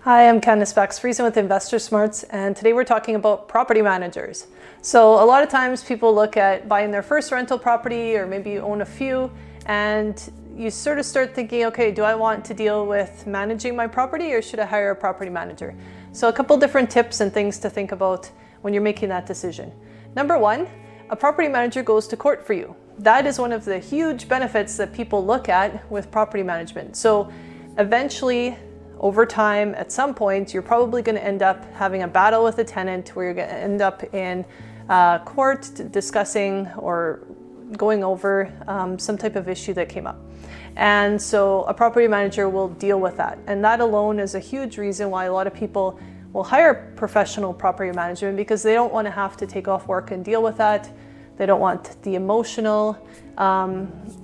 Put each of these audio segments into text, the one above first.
Hi, I'm Candice Bakx Friesen with Investor Smarts, and today we're talking about property managers. So a lot of times people look at buying their first rental property, or maybe you own a few, and you sort of start thinking, okay, do I want to deal with managing my property or should I hire a property manager? So a couple different tips and things to think about when you're making that decision. Number one, a property manager goes to court for you. That is one of the huge benefits that people look at with property management. So eventually, over time, at some point, you're probably going to end up having a battle with a tenant where you're going to end up in court discussing or going over some type of issue that came up. And so a property manager will deal with that. And that alone is a huge reason why a lot of people will hire professional property management, because they don't want to have to take off work and deal with that. They don't want the emotional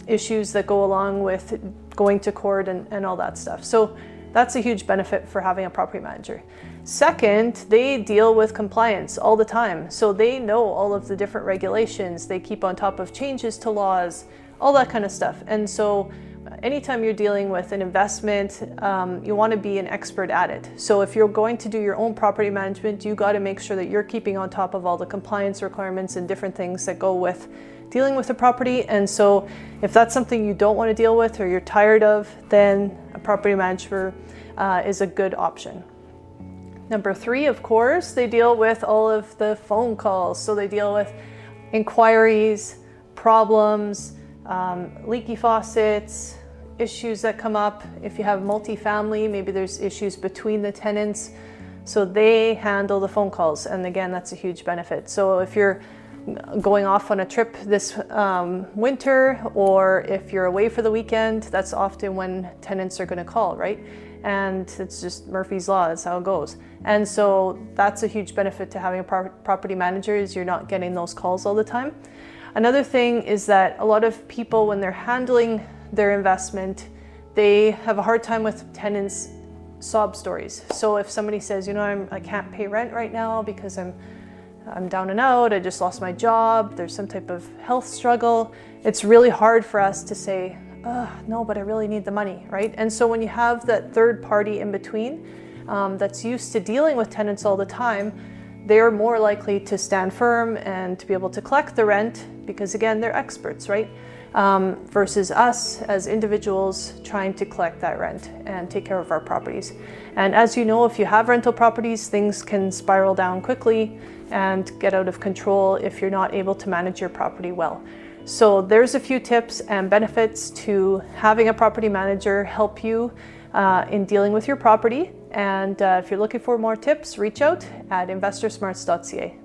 issues that go along with going to court and all that stuff. So that's a huge benefit for having a property manager. Second, they deal with compliance all the time. So they know all of the different regulations. They keep on top of changes to laws, all that kind of stuff. And so anytime you're dealing with an investment, you want to be an expert at it. So if you're going to do your own property management, you got to make sure that you're keeping on top of all the compliance requirements and different things that go with dealing with a property. And so if that's something you don't want to deal with or you're tired of, then a property manager is a good option. Number three, of course, they deal with all of the phone calls. So they deal with inquiries, problems, leaky faucets, issues that come up. If you have multifamily, maybe there's issues between the tenants. So they handle the phone calls. And again, that's a huge benefit. So if you're going off on a trip this winter, or if you're away for the weekend, that's often when tenants are going to call, right? And it's just Murphy's Law, that's how it goes. And so that's a huge benefit to having a property manager, is you're not getting those calls all the time. Another thing is that a lot of people, when they're handling their investment, they have a hard time with tenants' sob stories. So if somebody says, I can't pay rent right now because I'm down and out, I just lost my job, there's some type of health struggle, it's really hard for us to say, no, but I really need the money, right? And so when you have that third party in between that's used to dealing with tenants all the time, they're more likely to stand firm and to be able to collect the rent, because again, they're experts, right? Versus us as individuals trying to collect that rent and take care of our properties. And as you know, if you have rental properties, things can spiral down quickly and get out of control if you're not able to manage your property well. So there's a few tips and benefits to having a property manager help you in dealing with your property. And if you're looking for more tips, reach out at investorsmarts.ca.